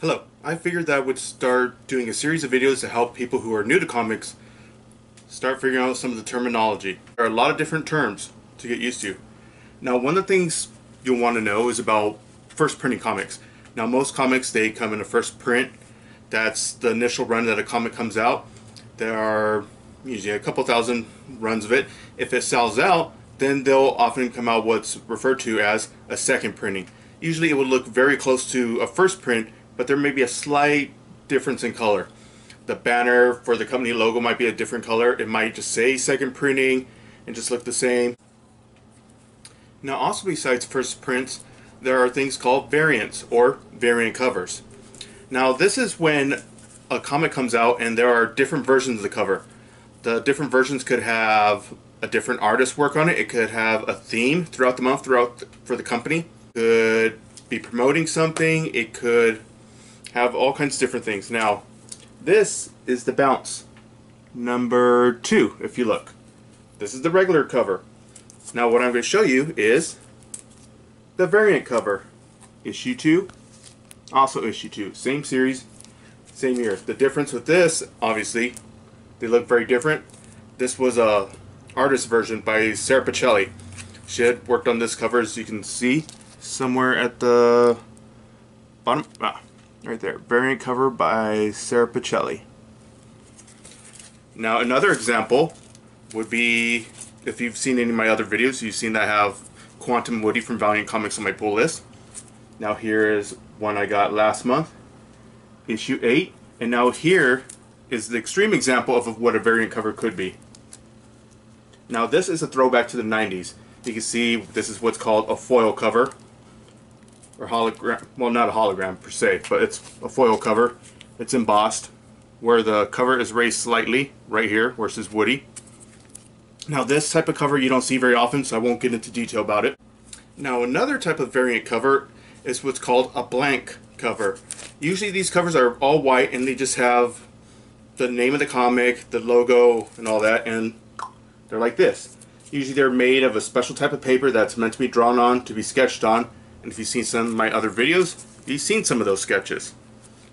Hello, I figured that I would start doing a series of videos to help people who are new to comics start figuring out some of the terminology. There are a lot of different terms to get used to. Now, one of the things you'll want to know is about first printing comics. Now, most comics, they come in a first print. That's the initial run that a comic comes out. There are usually a couple thousand runs of it. If it sells out, then they'll often come out what's referred to as a second printing. Usually it will look very close to a first print, but there may be a slight difference in color. The banner for the company logo might be a different color. It might just say second printing and just look the same. Now, also besides first prints, there are things called variants or variant covers. Now, this is when a comic comes out and there are different versions of the cover. The different versions could have a different artist work on it. It could have a theme throughout the month for the company. It could be promoting something. It could have all kinds of different things. Now, this is the bounce number 2, if you look. This is the regular cover. Now, what I'm going to show you is the variant cover. Issue 2, also issue 2. Same series, same year. The difference with this, obviously, they look very different. This was a artist version by Sarah Pacelli. She had worked on this cover, as you can see, somewhere at the bottom. Right there, variant cover by Sarah Pacelli. Now, another example would be, if you've seen any of my other videos, you've seen that I have Quantum Woody from Valiant Comics on my pull list. Now, here is one I got last month, issue 8, and now here is the extreme example of what a variant cover could be. Now, this is a throwback to the 90s. You can see this is what's called a foil cover. Or hologram, well, not a hologram per se, but it's a foil cover. It's embossed, where the cover is raised slightly, right here, where it says Woody. Now, this type of cover you don't see very often, so I won't get into detail about it. Now, another type of variant cover is what's called a blank cover. Usually these covers are all white, and they just have the name of the comic, the logo, and all that, and they're like this. Usually they're made of a special type of paper that's meant to be drawn on, to be sketched on. And if you've seen some of my other videos, you've seen some of those sketches.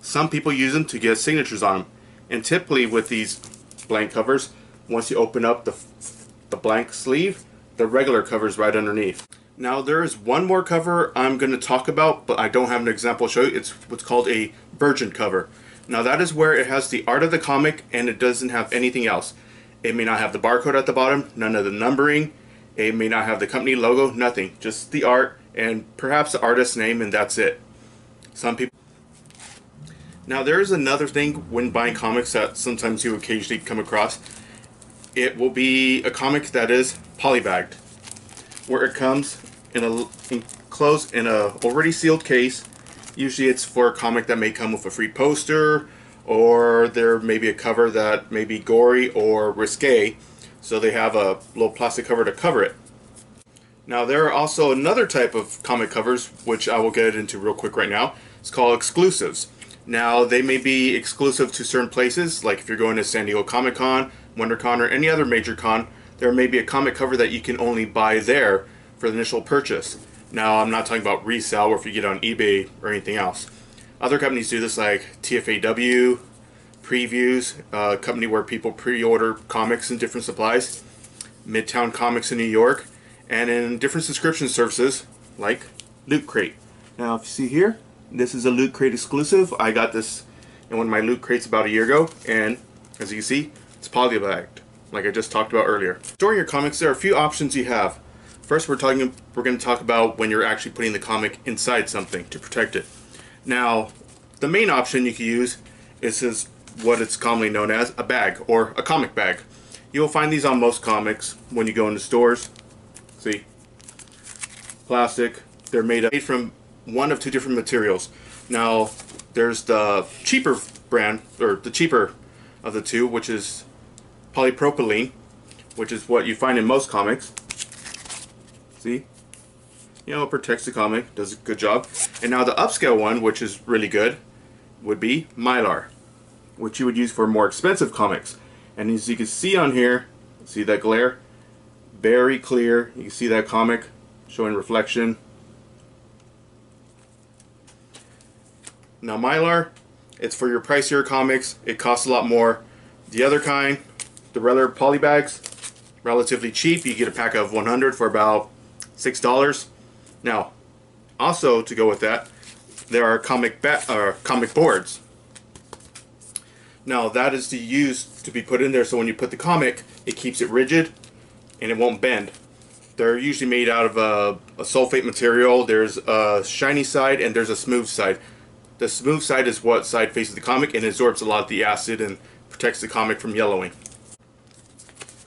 Some people use them to get signatures on them. And typically with these blank covers, once you open up the blank sleeve, the regular cover is right underneath. Now, there is one more cover I'm going to talk about, but I don't have an example to show you. It's what's called a virgin cover. Now, that is where it has the art of the comic and it doesn't have anything else. It may not have the barcode at the bottom, none of the numbering. It may not have the company logo, nothing. Just the art and perhaps the artist's name, and that's it. Some people. Now, there is another thing when buying comics that sometimes you occasionally come across. It will be a comic that is polybagged, where it comes enclosed in a already sealed case. Usually it's for a comic that may come with a free poster, or there may be a cover that may be gory or risque, so they have a little plastic cover to cover it. Now, there are also another type of comic covers, which I will get into real quick right now. It's called exclusives. Now, they may be exclusive to certain places, like if you're going to San Diego Comic-Con, WonderCon, or any other major con, there may be a comic cover that you can only buy there for the initial purchase. Now, I'm not talking about resale or if you get it on eBay or anything else. Other companies do this, like TFAW, Previews, a company where people pre-order comics and different supplies, Midtown Comics in New York, and in different subscription services like Loot Crate. Now, if you see here, this is a Loot Crate exclusive. I got this in one of my Loot Crates about a year ago, and as you can see, it's polybagged, like I just talked about earlier. Storing your comics, there are a few options you have. First, we're going to talk about when you're actually putting the comic inside something to protect it. Now, the main option you can use is what it's commonly known as a bag or a comic bag. You'll find these on most comics when you go into stores. See, plastic. They're made from one of two different materials. Now, there's the cheaper brand, or the cheaper of the two, which is polypropylene, which is what you find in most comics. See, you know, it protects the comic, does a good job. And now the upscale one, which is really good, would be Mylar, which you would use for more expensive comics. And as you can see on here, see that glare? Very clear. You can see that comic showing reflection. Now Mylar, it's for your pricier comics. It costs a lot more. The other kind, the regular poly bags, relatively cheap. You get a pack of 100 for about $6. Now, also to go with that, there are comic boards. Now that is to be put in there so when you put the comic, it keeps it rigid and it won't bend. They're usually made out of a sulfate material. There's a shiny side and there's a smooth side. The smooth side is what side faces the comic and absorbs a lot of the acid and protects the comic from yellowing.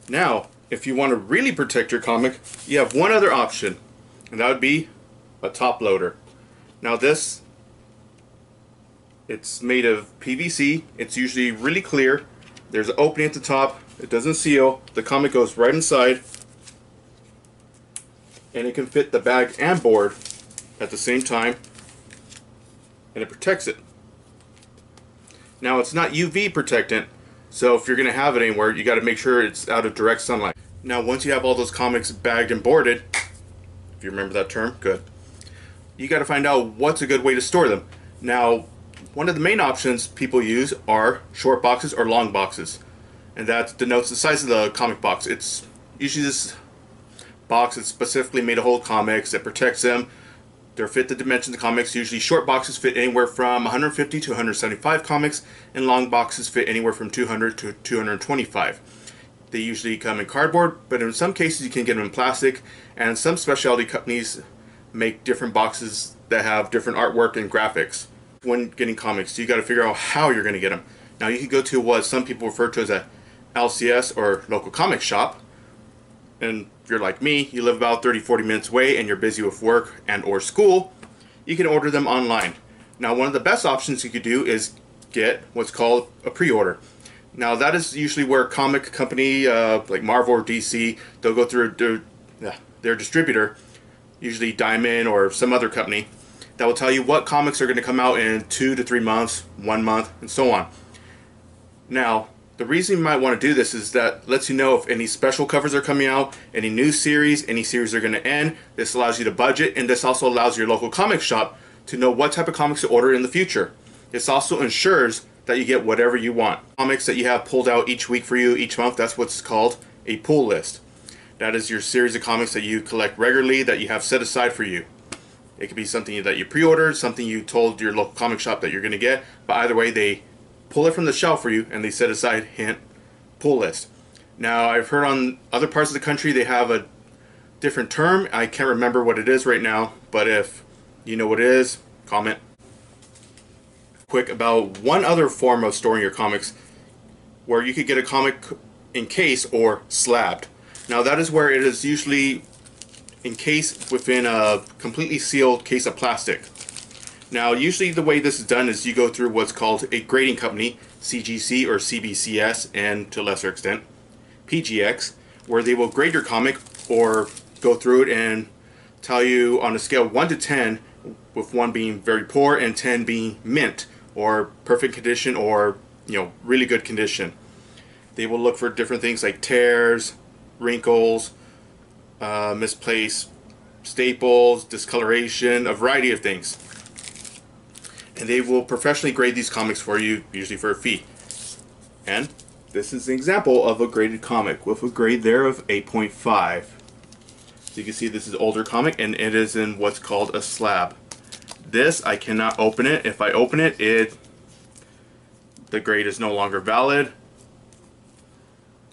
Now, if you want to really protect your comic, you have one other option, and that would be a top loader. Now this, it's made of PVC. It's usually really clear. There's an opening at the top. It doesn't seal. The comic goes right inside, and it can fit the bag and board at the same time, and it protects it. Now it's not UV protectant, so if you're going to have it anywhere, you got to make sure it's out of direct sunlight. Now once you have all those comics bagged and boarded, if you remember that term, good. You got to find out what's a good way to store them. Now, one of the main options people use are short boxes or long boxes, and that denotes the size of the comic box. It's usually this box that's specifically made to hold comics that protects them. They're fit the dimensions of comics. Usually short boxes fit anywhere from 150 to 175 comics, and long boxes fit anywhere from 200 to 225. They usually come in cardboard, but in some cases you can get them in plastic, and some specialty companies make different boxes that have different artwork and graphics. When getting comics, you got to figure out how you're going to get them. Now you can go to what some people refer to as a LCS or local comic shop, and if you're like me, you live about 30-40 minutes away and you're busy with work and or school, you can order them online. Now one of the best options you could do is get what's called a pre-order. Now that is usually where a comic company like Marvel or DC, they'll go through their distributor, usually Diamond or some other company, that will tell you what comics are going to come out in 2 to 3 months, 1 month, and so on. Now, the reason you might want to do this is that lets you know if any special covers are coming out, any new series, any series are going to end. This allows you to budget, and this also allows your local comic shop to know what type of comics to order in the future. This also ensures that you get whatever you want. Comics that you have pulled out each week for you, each month, that's what's called a pull list. That is your series of comics that you collect regularly that you have set aside for you. It could be something that you pre-ordered, something you told your local comic shop that you're going to get, but either way they pull it from the shelf for you and they set aside, hint, pull list. Now I've heard on other parts of the country they have a different term. I can't remember what it is right now, but if you know what it is, comment. Quick about one other form of storing your comics where you could get a comic encased or slabbed. Now that is where it is usually encased within a completely sealed case of plastic. Now usually the way this is done is you go through what's called a grading company, CGC or CBCS, and to a lesser extent PGX, where they will grade your comic or go through it and tell you on a scale of 1 to 10, with 1 being very poor and 10 being mint or perfect condition or really good condition. They will look for different things like tears, wrinkles, misplaced staples, discoloration, a variety of things. And they will professionally grade these comics for you, usually for a fee. And this is an example of a graded comic with a grade there of 8.5. So you can see this is an older comic and it is in what's called a slab. This, I cannot open it. If I open it, the grade is no longer valid.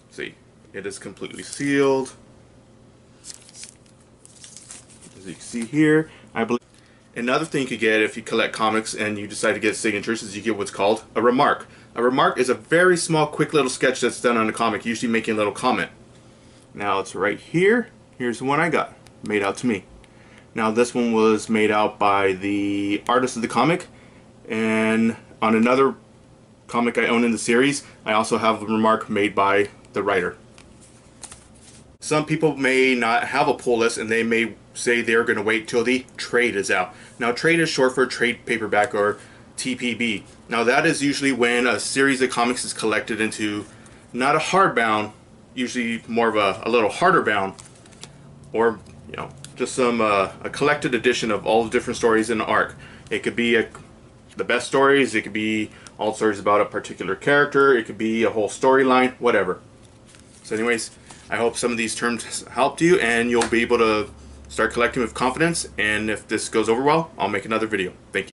See, it is completely sealed. As you can see here, I believe. Another thing you could get if you collect comics and you decide to get signatures is you get what's called a remark. A remark is a very small, quick little sketch that's done on a comic, usually making a little comment. Now it's right here. Here's the one I got, made out to me. Now this one was made out by the artist of the comic, and on another comic I own in the series, I also have a remark made by the writer. Some people may not have a pull list and they may say they're going to wait till the trade is out. Now trade is short for trade paperback or TPB. Now that is usually when a series of comics is collected into not a hardbound, usually more of a little harder bound, or just some a collected edition of all the different stories in the arc. It could be the the best stories, it could be all stories about a particular character, it could be a whole storyline, whatever. So anyways, I hope some of these terms helped you and you'll be able to start collecting with confidence, and if this goes over well, I'll make another video. Thank you.